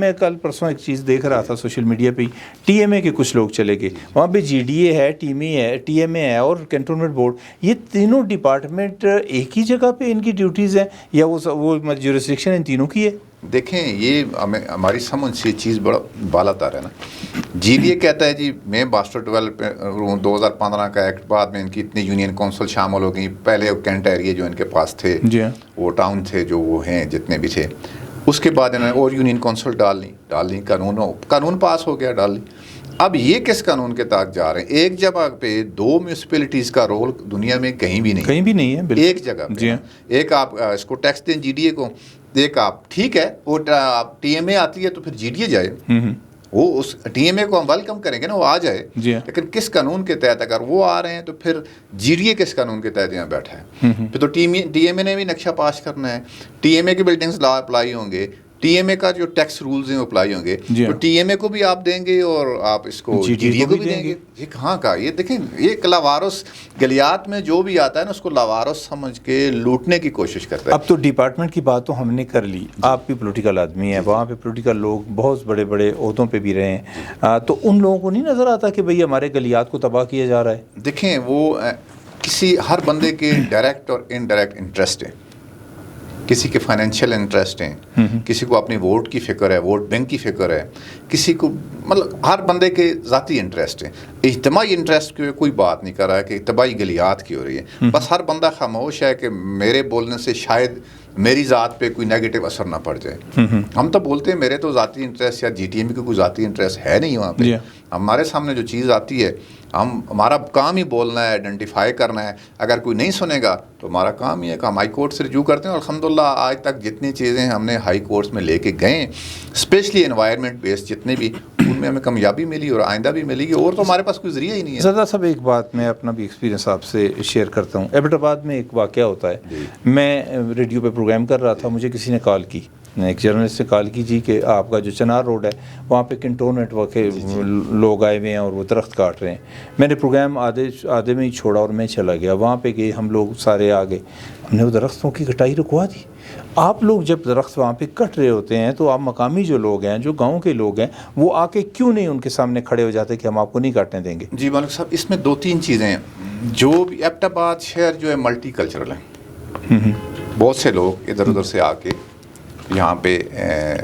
میں کل پرسوں ایک چیز دیکھ رہا تھا سوشل میڈیا پہ، ٹی ایم اے کے کچھ لوگ چلے گئے وہاں پہ، جی ڈی اے ہے، ٹی ایم اے ہے اور کنٹونمنٹ بورڈ، یہ تینوں ڈپارٹمنٹ ایک ہی جگہ پہ ان کی ڈیوٹیز ہیں یا وہ جورسڈکشن ان تینوں کی ہے؟ دیکھیں یہ ہماری سمجھ سے چیز بڑا بالا تر ہے نا. جی ڈی اے کہتا ہے جی میں ماسٹر ڈیولپمنٹ 2015 کا ایکٹ، بعد میں ان کی اتنی یونین کونسل شامل ہو گئی، پہلے کینٹ ایریا جو ان کے پاس تھے جی وہ ٹاؤن تھے جو وہ ہیں جتنے بھی تھے، اس کے بعد انہوں نے اور یونین کونسل ڈال لی، قانون پاس ہو گیا، ڈال لی. اب یہ کس قانون کے تحت جا رہے ہیں؟ ایک جگہ پہ دو میونسپلٹیز کا رول دنیا میں کہیں بھی نہیں ہے بالکل. ایک جگہ پہ جی ایک آپ اس کو ٹیکس دیں جی ڈی اے کو، ایک آپ ٹھیک ہے وہ ٹی ایم اے آتی ہے تو پھر جی ڈی اے جائے، وہ اس ٹی ایم اے کو ہم ویلکم کریں گے نا، وہ آ جائے، لیکن کس قانون کے تحت اگر وہ آ رہے ہیں تو پھر جی ڈی اے کس قانون کے تحت یہاں بیٹھا ہے؟ پھر تو ٹی ایم اے نے بھی نقشہ پاس کرنا ہے، ٹی ایم اے کی بلڈنگز لا اپلائی ہوں گے، ٹی ایم اے کا جو ٹیکس رولز ہیں وہ اپلائی ہوں گے، تو ٹی ایم اے کو بھی آپ دیں گے اور آپ اس کو جی ڈی اے کو بھی دیں گے. یہ کہاں کا؟ یہ دیکھیں یہ لاوارث گلیات میں جو بھی آتا ہے نا اس کو لاوارث سمجھ کے لوٹنے کی کوشش کرتا ہے. اب تو ڈپارٹمنٹ کی بات تو ہم نے کر لی، آپ بھی پولیٹیکل آدمی ہیں، وہاں پہ پولیٹیکل لوگ بہت بڑے بڑے عہدوں پہ بھی رہے ہیں، تو ان لوگوں کو نہیں نظر آتا کہ بھئی ہمارے گلیات کو تباہ کیا جا رہا ہے؟ دیکھیں وہ ہر بندے کے ڈائریکٹ اور انڈائریکٹ انٹرسٹ ہیں، کسی کے فائنینشیل انٹرسٹ ہیں، کسی کو اپنی ووٹ کی فکر ہے، ووٹ بینک کی فکر ہے، کسی کو مطلب ہر بندے کے ذاتی انٹرسٹ ہیں. اجتماعی انٹرسٹ کی کوئی بات نہیں کر رہا ہے کہ اجتماعی گلیات کی ہو رہی ہے، بس ہر بندہ خاموش ہے کہ میرے بولنے سے شاید میری ذات پہ کوئی نیگیٹو اثر نہ پڑ جائے. ہم تو بولتے ہیں میرے تو ذاتی انٹرسٹ یا جی ٹی ایم کی کوئی ذاتی انٹرسٹ ہے نہیں وہاں پہ. ہمارے سامنے جو چیز آتی ہے ہمارا کام ہی بولنا ہے، آئیڈینٹیفائی کرنا ہے. اگر کوئی نہیں سنے گا تو ہمارا کام یہ ہے کہ ہم ہائی کورٹ سے رجوع کرتے ہیں، اور الحمدللہ آج تک جتنی چیزیں ہم نے ہائی کورٹس میں لے کے گئے اسپیشلی انوائرمنٹ بیس جتنے بھی، ان میں ہمیں کامیابی ملی اور آئندہ بھی ملے گی، اور تو ہمارے پاس کوئی ذریعہ ہی نہیں ہے. زدہ صاحب ایک بات میں اپنا بھی ایکسپیرینس آپ سے شیئر کرتا ہوں. ایبٹ آباد میں ایک واقعہ ہوتا ہے، میں ریڈیو پہ پروگرام کر رہا تھا، مجھے کسی نے کال کی، ایک جرنلسٹ نے کال کی جی کہ آپ کا جو چنار روڈ ہے وہاں پہ کنٹونمنٹ کے لوگ آئے ہوئے ہیں اور وہ درخت کاٹ رہے ہیں. میں نے پروگرام آدھے میں ہی چھوڑا اور میں چلا گیا، وہاں پہ گئے، ہم لوگ سارے آ گئے، ہم نے وہ درختوں کی کٹائی رکوا دی. آپ لوگ جب درخت وہاں پہ کٹ رہے ہوتے ہیں تو آپ مقامی جو لوگ ہیں، جو گاؤں کے لوگ ہیں، وہ آ کے کیوں نہیں ان کے سامنے کھڑے ہو جاتے کہ ہم آپ کو نہیں کاٹنے دیں گے؟ جی مالک صاحب، اس میں دو تین چیزیں ہیں. جو بھی ایبٹ آباد شہر جو ہے ملٹی کلچرل ہے، بہت سے لوگ ادھر ادھر سے آ کے یہاں پہ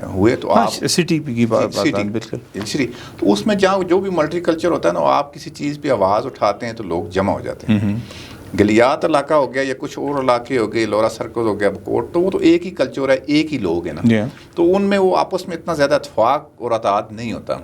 ہوئے، تو آپ سٹی کی بات بالکل سٹی، تو اس میں جہاں جو بھی ملٹی کلچر ہوتا ہے نا، آپ کسی چیز پہ آواز اٹھاتے ہیں تو لوگ جمع ہو جاتے ہیں. گلیات علاقہ ہو گیا یا کچھ اور علاقے ہو گئے، لورا سرکل ہو گیا، کوٹ، تو وہ تو ایک ہی کلچر ہے، ایک ہی لوگ ہیں نا، تو ان میں وہ آپس میں اتنا زیادہ اتفاق اور اتحاد نہیں ہوتا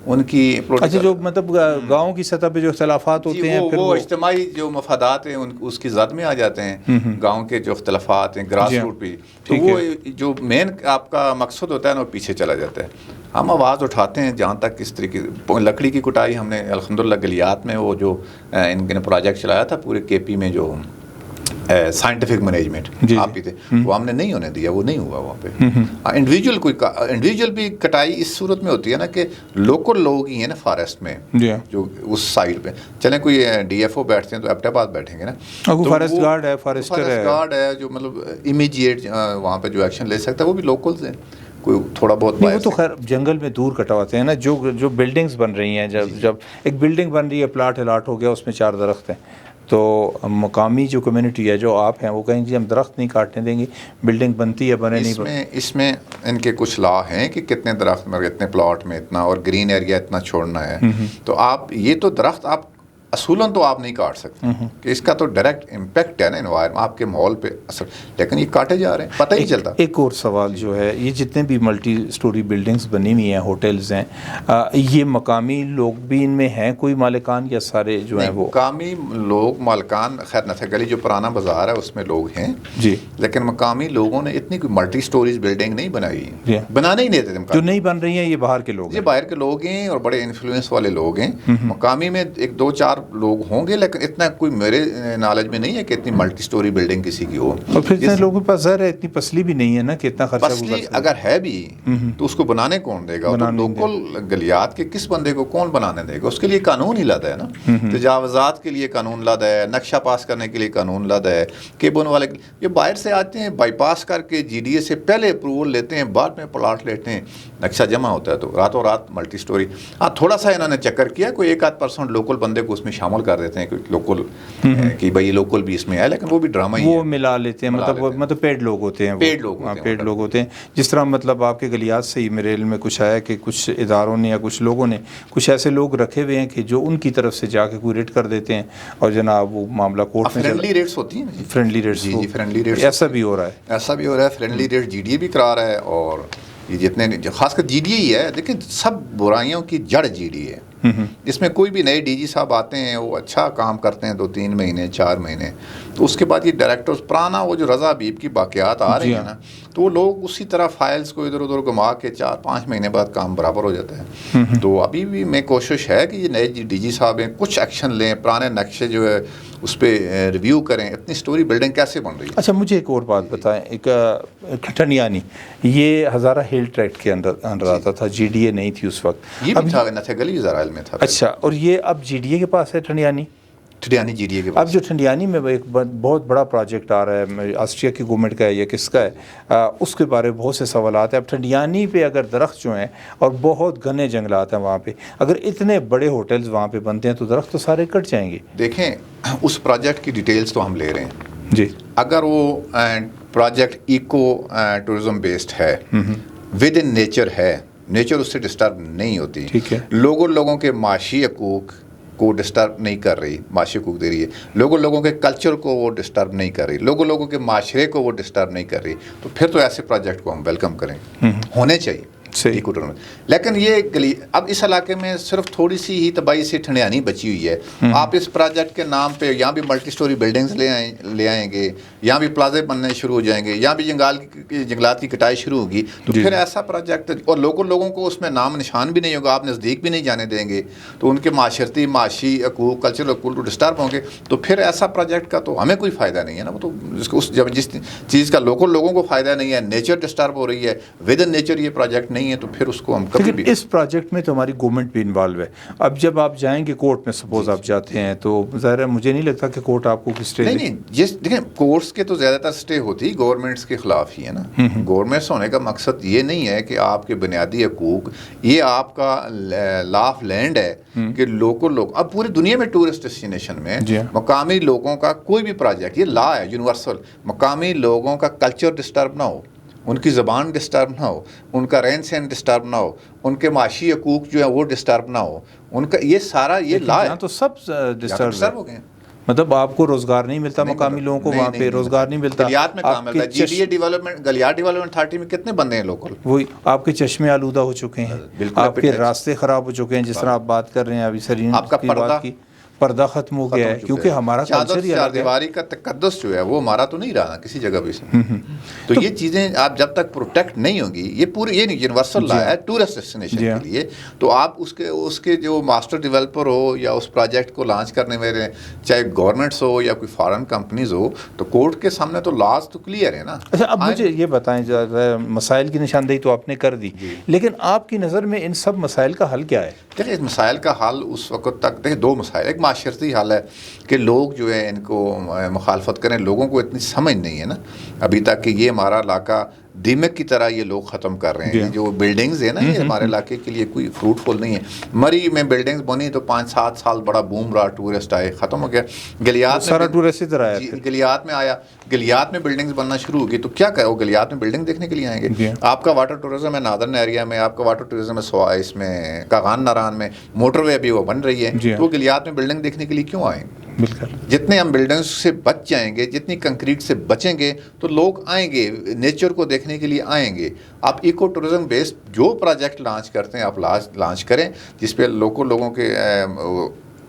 ان کی. اچھا، جو مطلب گاؤں کی سطح پہ جو اختلافات ہوتے ہیں پھر وہ اجتماعی جو مفادات ہیں اس کی زد میں آ جاتے ہیں. گاؤں کے جو اختلافات ہیں گراس روٹ پہ، تو وہ جو مین آپ کا مقصد ہوتا ہے نا وہ پیچھے چلا جاتا ہے. ہم آواز اٹھاتے ہیں جہاں تک اس طریقے لکڑی کی کٹائی ہم نے الحمدللہ گلیات میں، وہ جو ان نے پروجیکٹ چلایا تھا پورے کے پی میں، جو سائنٹیفک مینجمنٹ آپ ہی تھے، وہ ہم نے نہیں ہونے دیا، وہ نہیں ہوا وہاں پہ. انڈیویجول بھی کٹائی اس صورت میں ہوتی ہے نا کہ لوکل لوگ ہی ہیں نا فارسٹ میں، جو اس سائڈ پہ چلیں کوئی ڈی ایف او بیٹھتے ہیں تو ایبٹ آباد بیٹھیں گے نا، فارسٹ گارڈ ہے، فارسٹر ہے جو مطلب امیجیٹ وہاں پہ جو ایکشن لے سکتا ہے، وہ بھی لوکلز ہیں. کوئی تھوڑا بہت وہ تو خیر جنگل میں دور کٹواتے ہیں نا. جو بلڈنگز بن رہی ہیں، جب ایک بلڈنگ بن رہی ہے، پلاٹ الاٹ ہو گیا، اس میں 4 درخت ہیں، تو مقامی جو کمیونٹی ہے، جو آپ ہیں، وہ کہیں جی ہم درخت نہیں کاٹنے دیں گے، بلڈنگ بنتی ہے بنے نہیں. اس میں ان کے کچھ لا ہیں کہ کتنے درخت میں، اتنے پلاٹ میں اتنا، اور گرین ایریا اتنا چھوڑنا ہے. تو آپ یہ تو درخت آپ اصولاً تو آپ نہیں کاٹ سکتے کہ اس کا تو ڈائریکٹ امپیکٹ ہے نا انوائرمنٹ، آپ کے ماحول پہ اثر، لیکن یہ کاٹے جا رہے ہیں، پتہ ہی نہیں چلتا. ایک اور سوال جو ہے، یہ جتنے بھی ملٹی سٹوری بلڈنگز بنی ہوئی ہیں، ہوٹلز ہیں، یہ مقامی لوگ بھی ان میں ہیں کوئی مالکان، یا سارے جو ہیں وہ مقامی لوگ مالکان؟ خیر نفع گلی جو پرانا بازار ہے اس میں لوگ ہیں جی، لیکن مقامی لوگوں نے اتنی کوئی ملٹی سٹوریز بلڈنگ نہیں بنائی، بنانے ہی نہیں دیتے. جو نہیں بن رہی ہیں یہ باہر کے لوگ ہیں، یہ باہر کے لوگ ہیں اور بڑے انفلوئنس والے لوگ ہیں. مقامی میں 1 2 4 لوگ ہوں گے، لیکن اتنا کوئی میرے نالج میں نہیں ہے کہ اتنی ملٹی سٹوری بلڈنگ کسی کی ہو. اور پھر اتنے لوگوں کے پاس ظاہر ہے اتنی پسلی بھی نہیں ہے نا کہ اتنا خرچہ پسلی اگر ہے بھی تو اس کو بنانے کون دے گا؟ تو لوکل گلیات کے کس بندے کو کون بنانے دے گا؟ اس کے لیے قانون ہی لادا ہے نا. تجاوزات کے لیے قانون لادا ہے، نقشہ پاس کرنے کے لیے قانون لادا ہے. کیبن والے یہ باہر سے آتے ہیں، بائی پاس کر کے جی ڈی اے سے پہلے اپروول لیتے ہیں، بعد میں پلاٹ لیتے ہیں، نقشہ جمع ہوتا ہے تو راتوں رات ملٹی سٹوری. ہاں تھوڑا سا انہوں نے چکر کیا، کوئی 1-8% لوکل بندے کو اس میں شامل کر دیتے ہیں، لوکل کہ بھائی لوکل بھی اس میں ہے، لیکن وہ بھی ڈرامہ ہی ہے، وہ ملا لیتے ہیں. مطلب پیڈ لوگ ہوتے ہیں، پیڈ لوگ ہوتے ہیں. جس طرح مطلب آپ کے گلیات سے ہی میرے علم میں کچھ آیا کہ کچھ اداروں نے یا کچھ لوگوں نے کچھ ایسے لوگ رکھے ہوئے ہیں کہ جو ان کی طرف سے جا کے کوئی ریٹ کر دیتے ہیں اور جناب وہ معاملہ کورٹ میں فرینڈلی ریٹس ہوتی ہیں. فرینڈلی ریٹس، جی فرینڈلی ریٹس ایسا بھی ہو رہا ہے، ایسا بھی ہو رہا ہے. Friendly rate G D A بھی کرا رہا ہے، اور یہ جتنے خاص کر جی ڈی اے ہی ہے. دیکھیں سب برائیوں کی جڑ جی ڈی اے. اس میں کوئی بھی نئے ڈی جی صاحب آتے ہیں، وہ اچھا کام کرتے ہیں 2-3 مہینے 4 مہینے، تو اس کے بعد یہ ڈائریکٹر پرانا وہ جو رضا حبیب کی باقیات آ رہے ہیں نا، تو وہ لوگ اسی طرح فائلز کو ادھر ادھر گھما کے 4-5 مہینے بعد کام برابر ہو جاتا ہے. تو ابھی بھی میں کوشش ہے کہ یہ نئے ڈی جی صاحب ہیں کچھ ایکشن لیں، پرانے نقشے جو ہے اس پہ ریویو کریں، اتنی سٹوری بلڈنگ کیسے بن رہی ہے. اچھا مجھے ایک اور بات بتائیں، ایک ٹھنڈیانی یہ ہزارہ ہل ٹریکٹ کے اندر آتا تھا، جی ڈی اے نہیں تھی اس وقت، یہ بھی تھا نہ تھے گلی ہزارہ میں تھا. اچھا، اور یہ اب جی ڈی اے کے پاس ہے ٹھنڈیانی جی ڈی اے کے پاس. اب جو ٹھنڈیانی میں ایک بہت بڑا پروجیکٹ آ رہا ہے، آسٹریا کی گورنمنٹ کا ہے یا کس کا ہے، اس کے بارے میں بہت سے سوالات ہیں. اب ٹھنڈیانی پہ اگر درخت جو ہیں اور بہت گھنے جنگلات ہیں وہاں پہ، اگر اتنے بڑے ہوٹلز وہاں پہ بنتے ہیں تو درخت تو سارے کٹ جائیں گے. دیکھیں اس پروجیکٹ کی ڈیٹیلز تو ہم لے رہے ہیں جی. اگر وہ پروجیکٹ ایکو ٹورزم بیسڈ ہے، ود ان نیچر ہے، نیچر اس سے ڈسٹرب نہیں ہوتی، ٹھیک ہے، لوگوں کے معاشی حقوق کو ڈسٹرب نہیں کر رہی، معاشی حقوق دے رہی ہے، لوگوں کے کلچر کو وہ ڈسٹرب نہیں کر رہی، لوگوں کے معاشرے کو وہ ڈسٹرب نہیں کر رہی، تو پھر تو ایسے پروجیکٹ کو ہم ویلکم کریں، ہونے چاہیے. لیکن یہ گلی اب اس علاقے میں صرف تھوڑی سی ہی تباہی سے ٹھنڈیانی بچی ہوئی ہے. آپ اس پروجیکٹ کے نام پہ یہاں بھی ملٹی سٹوری بلڈنگز لے آئیں گے، یہاں بھی پلازے بننے شروع ہو جائیں گے، یہاں بھی جنگلات کی کٹائی شروع ہوگی، تو پھر ایسا پروجیکٹ اور لوگوں کو اس میں نام نشان بھی نہیں ہوگا، آپ نزدیک بھی نہیں جانے دیں گے، تو ان کے معاشرتی معاشی حقوق کلچرل حقوق ڈسٹرب ہوں گے، تو پھر ایسا پروجیکٹ کا تو ہمیں کوئی فائدہ نہیں ہے نا. وہ تو جس چیز کا لوگوں کو فائدہ نہیں ہے، نیچر ڈسٹرب ہو رہی ہے، ود ان نیچر یہ پروجیکٹ نہیں ہے، تو پھر اس کو ہم کبھی بھی. اس پروجیکٹ میں تو ہماری گورنمنٹ بھی انوالو ہے. اب جب آپ جائیں گے کورٹ میں، سپوز آپ جاتے ہیں، تو ظاہر ہے مجھے نہیں لگتا کہ کورٹ آپ کو کس اسٹے نہیں دیکھیں کورٹس کے تو زیادہ تر اسٹے ہوتی گورنمنٹس کے خلاف ہی ہے نا. گورنمنٹس ہونے کا مقصد یہ نہیں ہے کہ آپ کے بنیادی حقوق، یہ آپ کا لا آف لینڈ ہے کہ لوگ اب پوری دنیا میں ٹورسٹ ڈیسٹینیشن میں مقامی لوگوں کا کوئی بھی پروجیکٹ، یہ لا ہے یونیورسل، مقامی لوگوں کا کلچر ڈسٹرب نہ ہو، ان کی زبان ڈسٹرب نہ ہو، ان کا رہن سہن ڈسٹرب نہ ہو، ان کے معاشی حقوق جو ہیں وہ ڈسٹرب نہ ہو، ان کا یہ سارا یہ لا ہے. تو سب ڈسٹرب ہو گئے، مطلب آپ کو روزگار نہیں ملتا، مقامی لوگوں کو وہاں پہ روزگار نہیں ملتا. گلیات میں کام ملتا ہے. G D A development, Galiyat development authority میں کتنے بندے ہیں لوکل؟ وہی آپ کے چشمے آلودہ ہو چکے ہیں، آپ کے راستے خراب ہو چکے ہیں، جس طرح آپ بات کر رہے ہیں ابھی سرین آپ کا پردہ ختم ہو گیا ہے، کیونکہ ہمارا کلچر ہی چار دیواری کا تقدس جو ہے وہ ہمارا تو نہیں رہا کسی جگہ بھی. تو یہ چیزیں آپ جب تک پروٹیکٹ نہیں ہوگی، یہ پوری یہ یونیورسل لا ہے ٹورسٹ ڈیسٹینیشن کے لیے، تو آپ اس کے جو ماسٹر ڈیولپر ہو یا اس پروجیکٹ کو لانچ کرنے میں چاہے گورنمنٹس ہو یا کوئی فارن کمپنیز ہو، تو کورٹ کے سامنے تو لاز تو کلیئر ہے نا. اچھا اب مجھے یہ بتائیں، مسائل کی نشاندہی تو آپ نے کر دی، لیکن آپ کی نظر میں ان سب مسائل کا حل کیا ہے؟ دیکھیں اس مسائل کا حل اس وقت تک، دیکھیں 2 مسائل، ایک معاشرتی حل ہے کہ لوگ جو ہے ان کو مخالفت کریں، لوگوں کو اتنی سمجھ نہیں ہے نا ابھی تک کہ یہ ہمارا علاقہ دیمک کی طرح یہ لوگ ختم کر رہے ہیں. جو بلڈنگز ہیں نا یہ ہمارے علاقے کے لیے کوئی فروٹفل نہیں ہے. مری میں بلڈنگز بنی تو 5-7 سال بڑا بوم رہا، ٹورسٹ آئے، ختم ہو گیا. گلیات میں آیا، گلیات میں بلڈنگز بننا شروع ہو گئی، تو کیا کہ وہ گلیات میں بلڈنگ دیکھنے کے لیے آئیں گے. آپ کا واٹر ٹورزم ہے نادرن ایریا میں، آپ کا واٹر ٹورزم ہے اس میں کاغان ناران میں، موٹر وے بھی وہ بن رہی ہے، تو گلیات میں بلڈنگ دیکھنے کے لیے کیوں آئیں گے؟ جتنے ہم بلڈنگز سے بچ جائیں گے، جتنی کنکریٹ سے بچیں گے، تو لوگ آئیں گے، نیچر کو دیکھنے کے لیے آئیں گے. آپ ایکو ٹورزم بیسڈ جو پروجیکٹ لانچ کرتے ہیں آپ لانچ کریں، جس پہ لوگوں کے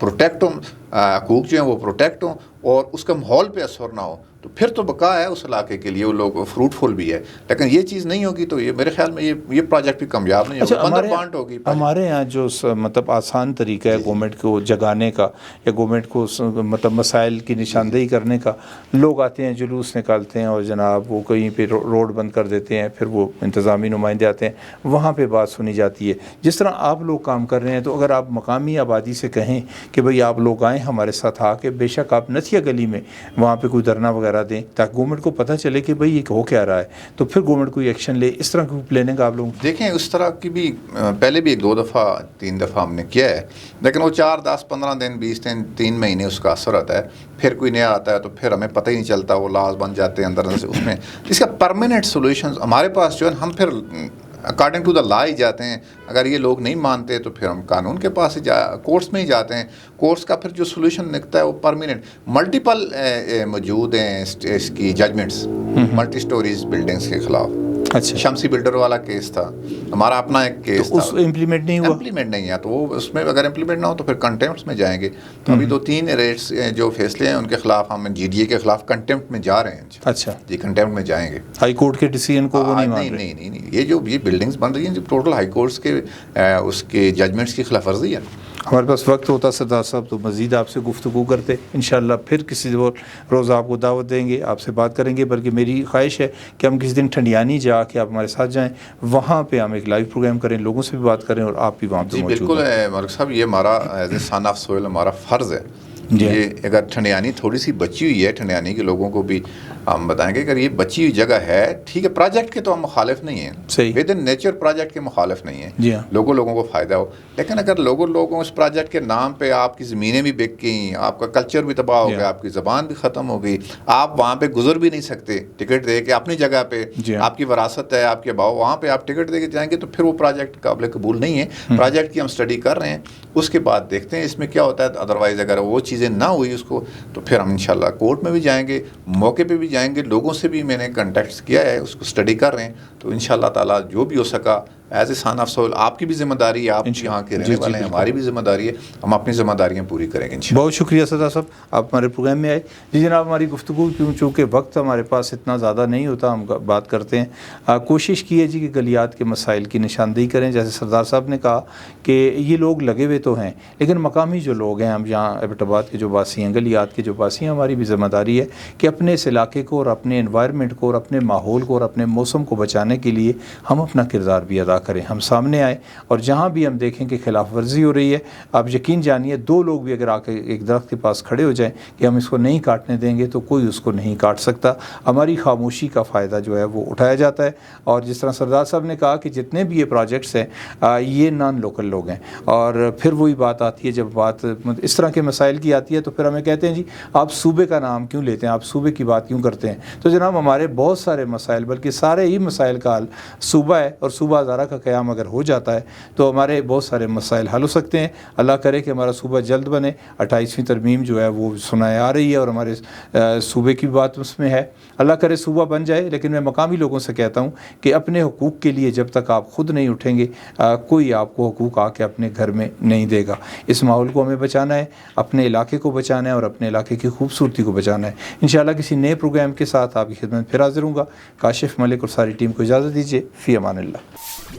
پروٹیکٹ ہوں، حقوق جو ہیں وہ پروٹیکٹ ہوں، اور اس کا ماحول پہ اثر نہ ہو تو پھر تو بقا ہے اس علاقے کے لیے، وہ لوگ فروٹفل بھی ہے. لیکن یہ چیز نہیں ہوگی تو یہ میرے خیال میں یہ پروجیکٹ بھی کامیاب نہیں ہوگا. بندر بانٹ ہوگی. ہمارے یہاں جو مطلب آسان طریقہ ہے گورنمنٹ کو جگانے کا یا گورنمنٹ کو مطلب مسائل کی نشاندہی کرنے کا، لوگ آتے ہیں جلوس نکالتے ہیں اور جناب وہ کہیں پہ روڈ بند کر دیتے ہیں، پھر وہ انتظامی نمائندے آتے ہیں، وہاں پہ بات سنی جاتی ہے. جس طرح آپ لوگ کام کر رہے ہیں، تو اگر آپ مقامی آبادی سے کہیں کہ بھئی آپ لوگ آئیں ہمارے ساتھ آ کے، بے شک آپ نتھیا گلی میں وہاں پہ کوئی دھرنا وغیرہ دیں تاکہ گورنمنٹ کو پتہ چلے کہ بھئی یہ ہو کیا رہا ہے، تو پھر گورنمنٹ کوئی ایکشن لے. اس طرح کی پلاننگ آپ لوگ دیکھیں اس طرح کی بھی پہلے بھی 2 دفعہ 3 دفعہ ہم نے کیا ہے، لیکن وہ 4 10 15 دن 20 دن 3 مہینے اس کا اثر ہوتا ہے. پھر کوئی نیا آتا ہے تو پھر ہمیں پتہ ہی نہیں چلتا، وہ لاز بن جاتے ہیں اندر سے. اس میں اس کا پرماننٹ سولوشنز ہمارے پاس جو ہے، ہم پھر اکارڈنگ ٹو دا لا ہی جاتے ہیں. اگر یہ لوگ نہیں مانتے تو پھر ہم قانون کے پاس ہی کورٹس میں ہی جاتے ہیں. کورٹس کا پھر جو سولوشن نکلتا ہے وہ پرماننٹ. ملٹیپل موجود ہیں اس کی ججمنٹس ملٹی سٹوریز بلڈنگس کے خلاف. اچھا، شمسی بلڈر والا کیس تھا ہمارا اپنا ایک کیس تھا. اس امپلیمنٹ نہیں ہوا. امپلیمنٹ نہیں ہے تو وہ اس میں اگر امپلیمنٹ نہ ہو تو پھر کنٹیمپٹس میں جائیں گے. تو ابھی 2-3 ریٹس جو فیصلے ہیں ان کے خلاف ہم جی ڈی اے کے خلاف کنٹیمپٹ میں جا رہے ہیں. اچھا جی کنٹیمپٹ میں جائیں گے. ہائی کورٹ کے ڈیسیژن کو وہ نہیں مان رہے. نہیں یہ جو یہ بلڈنگز بن رہی ہیں جو ٹوٹل ہائی کورٹس کے اس کے ججمنٹس کی خلاف ورزی ہے. ہمارے پاس وقت ہوتا سردار صاحب تو مزید آپ سے گفتگو کرتے. انشاءاللہ پھر کسی روز آپ کو دعوت دیں گے، آپ سے بات کریں گے. بلکہ میری خواہش ہے کہ ہم کسی دن ٹھنڈیانی جا کے آپ ہمارے ساتھ جائیں، وہاں پہ ہم ایک لائیو پروگرام کریں، لوگوں سے بھی بات کریں اور آپ بھی وہاں پہ موجود بالکل ملک صاحب، یہ ہمارا as a son of soil ہمارا فرض ہے. یہ اگر ٹھنڈیانی تھوڑی سی بچی ہوئی ہے، ٹھنڈیانی کے لوگوں کو بھی ہم بتائیں گے اگر یہ بچی ہوئی جگہ ہے، ٹھیک ہے پروجیکٹ کے تو ہم مخالف نہیں ہیں، صحیح ود ان نیچر پروجیکٹ کے مخالف نہیں ہیں. جی ہاں، لوگوں کو فائدہ ہو. لیکن اگر لوگوں اس پروجیکٹ کے نام پہ آپ کی زمینیں بھی بک گئیں، آپ کا کلچر بھی تباہ ہو گیا، آپ کی زبان بھی ختم ہو گئی، آپ وہاں پہ گزر بھی نہیں سکتے ٹکٹ دے کے اپنی جگہ پہ. آپ کی وراثت ہے، آپ کے باؤ، وہاں پہ آپ ٹکٹ دے کے جائیں گے تو پھر وہ پروجیکٹ قابل قبول نہیں ہے. پروجیکٹ کی ہم اسٹڈی کر رہے ہیں، اس کے بعد دیکھتے ہیں اس میں کیا ہوتا ہے. ادروائز اگر وہ چیزیں نہ ہوئی اس کو تو پھر ہم انشاءاللہ کورٹ میں بھی جائیں گے، موقع پہ بھی جائیں گے. لوگوں سے بھی میں نے کنٹیکٹ کیا ہے، اس کو اسٹڈی کر رہے ہیں. تو انشاءاللہ تعالیٰ جو بھی ہو سکا as a son of soil, آپ کی بھی ذمہ داری ہے، آپ یہاں کے رہنے والے ہیں، ہماری بھی ذمہ داری ہے، ہم اپنی ذمہ داریاں پوری کریں گے انشاءاللہ. بہت شکریہ سردار صاحب، آپ ہمارے پروگرام میں آئے. جی جناب، ہماری گفتگو چونکہ وقت ہمارے پاس اتنا زیادہ نہیں ہوتا، ہم بات کرتے ہیں. کوشش کی ہے جی کہ گلیات کے مسائل کی نشاندہی کریں. جیسے سردار صاحب نے کہا کہ یہ لوگ لگے ہوئے تو ہیں، لیکن مقامی جو لوگ ہیں، ہم یہاں ایبٹ آباد کے جو باسی ہیں، گلیات کے جو باسی ہیں، ہماری بھی ذمہ داری ہے کہ اپنے اس علاقے کو اور اپنے انوائرمنٹ کو اور اپنے ماحول کو اور اپنے موسم کو بچانے کے لیے ہم اپنا کردار بھی ادا کریں. ہم سامنے آئے اور جہاں بھی ہم دیکھیں کہ خلاف ورزی ہو رہی ہے، آپ یقین جانیے 2 لوگ بھی اگر آ کے ایک درخت کے پاس کھڑے ہو جائیں کہ ہم اس کو نہیں کاٹنے دیں گے تو کوئی اس کو نہیں کاٹ سکتا. ہماری خاموشی کا فائدہ جو ہے وہ اٹھایا جاتا ہے. اور جس طرح سردار صاحب نے کہا کہ جتنے بھی یہ پروجیکٹس ہیں یہ نان لوکل لوگ ہیں. اور پھر وہی بات آتی ہے، جب بات اس طرح کے مسائل کی آتی ہے تو پھر ہمیں کہتے ہیں جی آپ صوبے کا نام کیوں لیتے ہیں، آپ صوبے کی بات کیوں کرتے ہیں. تو جناب ہمارے بہت سارے مسائل، بلکہ سارے ہی مسائل کا حل صوبہ ہے، اور صوبہ ہزارہ کا قیام اگر ہو جاتا ہے تو ہمارے بہت سارے مسائل حل ہو سکتے ہیں. اللہ کرے کہ ہمارا صوبہ جلد بنے. 28ویں ترمیم جو ہے وہ سنائے آ رہی ہے اور ہمارے صوبے کی بات اس میں ہے. اللہ کرے صوبہ بن جائے. لیکن میں مقامی لوگوں سے کہتا ہوں کہ اپنے حقوق کے لیے جب تک آپ خود نہیں اٹھیں گے کوئی آپ کو حقوق آ کے اپنے گھر میں نہیں دے گا. اس ماحول کو ہمیں بچانا ہے، اپنے علاقے کو بچانا ہے اور اپنے علاقے کی خوبصورتی کو بچانا ہے. انشاءاللہ کسی نئے پروگرام کے ساتھ آپ کی خدمت پھر حاضر ہوں گا. کاشف ملک اور ساری ٹیم کو اجازت دیجیے. فی امان اللہ.